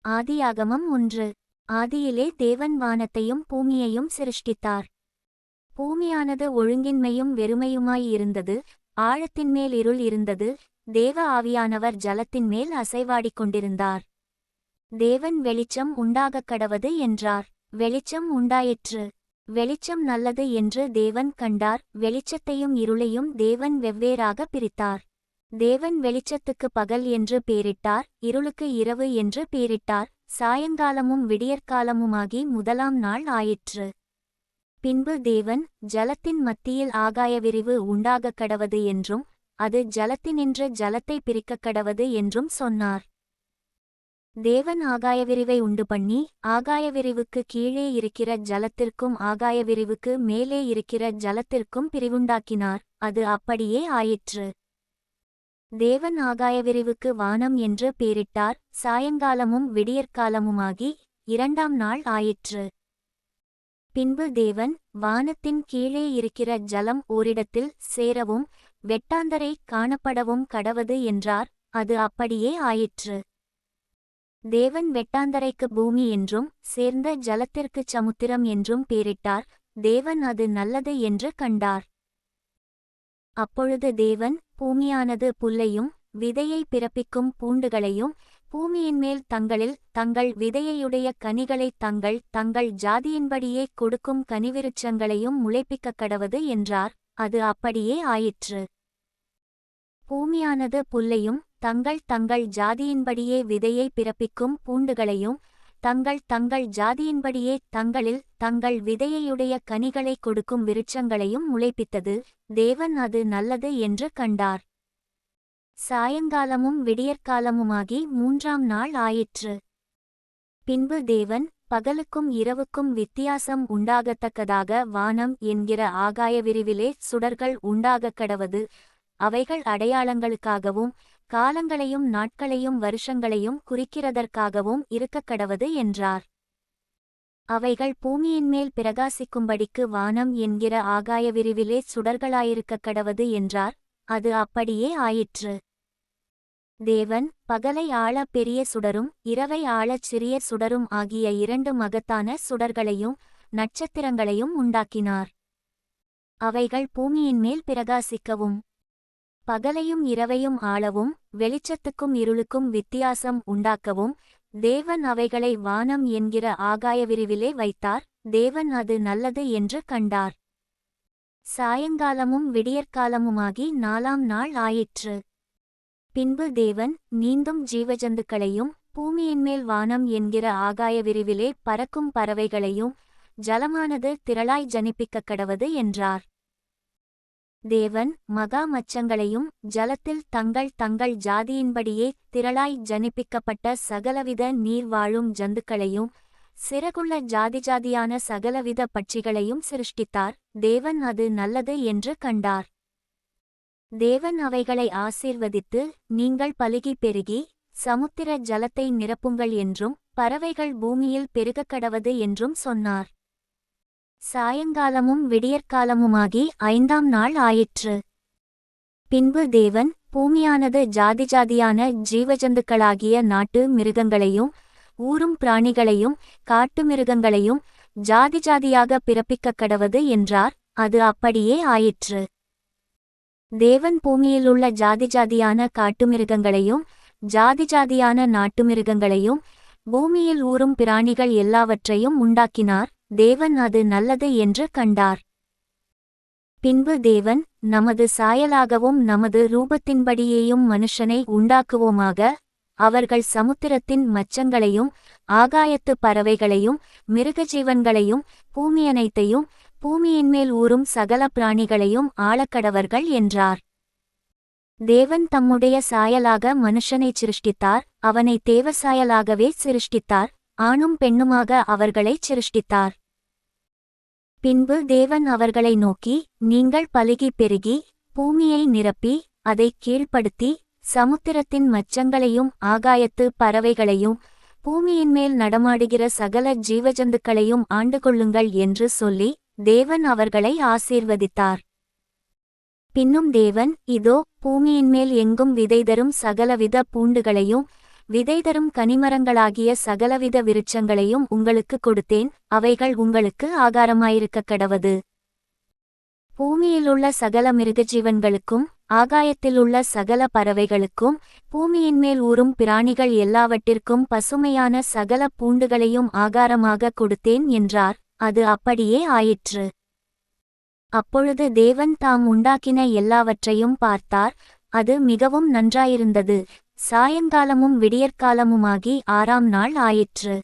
ஆதியாகமம் 1. ஆதியிலே தேவன் வானத்தையும் பூமியையும் சிருஷ்டித்தார். பூமியானது ஒழுங்கின்மையும் வெறுமையுமாயிருந்தது. ஆழத்தின்மேல் இருள் இருந்தது. தேவ ஆவியானவர் ஜலத்தின்மேல் அசைவாடிக் கொண்டிருந்தார். தேவன் வெளிச்சம் உண்டாகக்கடவது என்றார். வெளிச்சம் உண்டாயிற்று. வெளிச்சம் நல்லது என்று தேவன் கண்டார். வெளிச்சத்தையும் இருளையும் தேவன் வெவ்வேறாக பிரித்தார். தேவன் வெளிச்சத்துக்கு பகல் என்று பேரிட்டார். இருளுக்கு இரவு என்று பேரிட்டார். சாயங்காலமும் விடியற்காலமுமாகி முதலாம் நாள் ஆயிற்று. பின்பு தேவன் ஜலத்தின் மத்தியில் ஆகாயவிரிவு உண்டாகக்கடவது என்றும் அது ஜலத்தினின்று ஜலத்தை பிரிக்கக்கடவது என்றும் சொன்னார். தேவன் ஆகாயவிரிவை உண்டுபண்ணி ஆகாயவிரிவுக்கு கீழே இருக்கிற ஜலத்திற்கும் ஆகாயவிரிவுக்கு மேலே இருக்கிற ஜலத்திற்கும் பிரிவுண்டாக்கினார். அது அப்படியே ஆயிற்று. தேவன் ஆகாயவிரிவுக்கு வானம் என்று பேரிட்டார். சாயங்காலமும் விடியற்காலமுமாகி இரண்டாம் நாள் ஆயிற்று. பின்பு தேவன் வானத்தின் கீழே இருக்கிற ஜலம் ஓரிடத்தில் சேரவும் வெட்டாந்தரை காணப்படவும் கடவது என்றார். அது அப்படியே ஆயிற்று. தேவன் வெட்டாந்தரைக்கு பூமி என்றும் சேர்ந்த ஜலத்திற்குச் சமுத்திரம் என்றும் பேரிட்டார். தேவன் அது நல்லது என்று கண்டார். அப்பொழுது தேவன் பூமியானது புல்லையும் விதையை பிறப்பிக்கும் பூண்டுகளையும் பூமியின்மேல் தங்கள் விதையையுடைய கனிகளை தங்கள் ஜாதியின்படியே கொடுக்கும் கனிவிருட்சங்களையும் முளைப்பிக்கக்கடவது என்றார். அது அப்படியே ஆயிற்று. பூமியானது புல்லையும் தங்கள் ஜாதியின்படியே விதையை பிறப்பிக்கும் பூண்டுகளையும் தங்கள் ஜாதியின்படியே தங்கள் விதையையுடைய கனிகளை கொடுக்கும் விருட்சங்களையும் முளைப்பித்தது. தேவன் அது நல்லது என்று கண்டார். சாயங்காலமும் விடியற்காலமுமாகி மூன்றாம் நாள் ஆயிற்று. பின்பு தேவன் பகலுக்கும் இரவுக்கும் வித்தியாசம் உண்டாகத்தக்கதாக வானம் என்கிற ஆகாய விரிவிலே சுடர்கள் உண்டாகக்கடவது. அவைகள் அடையாளங்களுக்காகவும் காலங்களையும் நாட்களையும் வருஷங்களையும் குறிக்கிறதற்காகவும் இருக்கக்கடவது என்றார். அவைகள் பூமியின்மேல் பிரகாசிக்கும்படிக்கு வானம் என்கிற ஆகாய விரிவிலே சுடர்களாயிருக்கக்கடவது என்றார். அது அப்படியே ஆயிற்று. தேவன் பகலை ஆள பெரிய சுடரும் இரவை ஆளச் சிறிய சுடரும் ஆகிய இரண்டு மகத்தான சுடர்களையும் நட்சத்திரங்களையும் உண்டாக்கினார். அவைகள் பூமியின்மேல் பிரகாசிக்கவும் பகலையும் இரவையும் ஆளவும் வெளிச்சத்துக்கும் இருளுக்கும் வித்தியாசம் உண்டாக்கவும் தேவன் அவைகளை வானம் என்கிற ஆகாய விரிவிலே வைத்தார். தேவன் அது நல்லது என்று கண்டார். சாயங்காலமும் விடியற்காலமுமாகி நாலாம் நாள் ஆயிற்று. பின்பு தேவன் நீந்தும் ஜீவஜந்துக்களையும் பூமியின்மேல் வானம் என்கிற ஆகாய விரிவிலே பறக்கும் பறவைகளையும் ஜலமானது திரளாய் ஜனிப்பிக்கக்கடவது என்றார். தேவன் மகா மச்சங்களையும் ஜலத்தில் தங்கள் ஜாதியின்படியே திரளாய் ஜனிப்பிக்கப்பட்ட சகலவித நீர் வாழும் ஜந்துக்களையும் சிறகுள்ள ஜாதியான சகலவித பட்சிகளையும் சிருஷ்டித்தார். தேவன் அது நல்லது என்று கண்டார். தேவன் அவைகளை ஆசீர்வதித்து நீங்கள் பலுகி பெருகி சமுத்திர ஜலத்தை நிரப்புங்கள் என்றும் பறவைகள் பூமியில் பெருகக்கடவது என்றும் சொன்னார். சாயங்காலமும் விடியற்காலமுமாகி ஐந்தாம் நாள் ஆயிற்று. பின்பு தேவன் பூமியானது ஜாதியான ஜீவஜந்துக்களாகிய நாட்டு மிருகங்களையும் ஊரும் பிராணிகளையும் காட்டு மிருகங்களையும் ஜாதியாக பிறப்பிக்கக்கடவது என்றார். அது அப்படியே ஆயிற்று. தேவன் பூமியிலுள்ள ஜாதியான காட்டுமிருகங்களையும் ஜாதியான நாட்டு மிருகங்களையும் பூமியில் ஊரும் பிராணிகள் எல்லாவற்றையும் உண்டாக்கினார். தேவன் அது நல்லது என்று கண்டார். பின்பு தேவன் நமது சாயலாகவும் நமது ரூபத்தின்படியேயும் மனுஷனை உண்டாக்குவோமாக. அவர்கள் சமுத்திரத்தின் மச்சங்களையும் ஆகாயத்து பறவைகளையும் மிருகஜீவன்களையும் பூமியனைத்தையும் பூமியின்மேல் ஊரும் சகல பிராணிகளையும் ஆளக்கடவர்கள் என்றார். தேவன் தம்முடைய சாயலாக மனுஷனைச் சிருஷ்டித்தார். அவனை தேவசாயலாகவே சிருஷ்டித்தார். ஆணும் பெண்ணுமாக அவர்களைச் சிருஷ்டித்தார். பின்பு தேவன் அவர்களை நோக்கி நீங்கள் பலுகி பெருகி பூமியை நிரப்பி அதைக் கீழ்ப்படுத்தி சமுத்திரத்தின் மச்சங்களையும் ஆகாயத்து பறவைகளையும் பூமியின்மேல் நடமாடுகிற சகல ஜீவஜந்துக்களையும் ஆண்டுகொள்ளுங்கள் என்று சொல்லி தேவன் அவர்களை ஆசீர்வதித்தார். பின்னும் தேவன் இதோ பூமியின்மேல் எங்கும் விதைதரும் சகலவித பூண்டுகளையும் விதை தரும் கனிமரங்களாகிய சகலவித விருட்சங்களையும் உங்களுக்கு கொடுத்தேன், அவைகள் உங்களுக்கு ஆகாரமாயிருக்கக் கடவது. பூமியிலுள்ள சகல மிருகஜீவன்களுக்கும் ஆகாயத்திலுள்ள சகல பறவைகளுக்கும் பூமியின்மேல் ஊறும் பிராணிகள் எல்லாவற்றிற்கும் பசுமையான சகல பூண்டுகளையும் ஆகாரமாக கொடுத்தேன் என்றார். அது அப்படியே ஆயிற்று. அப்பொழுது தேவன் தாம் உண்டாக்கின எல்லாவற்றையும் பார்த்தார், அது மிகவும் நன்றாயிருந்தது. சாயங்காலமும் விடியற்காலமுமாகி 6ஆம் நாள் ஆயிற்று.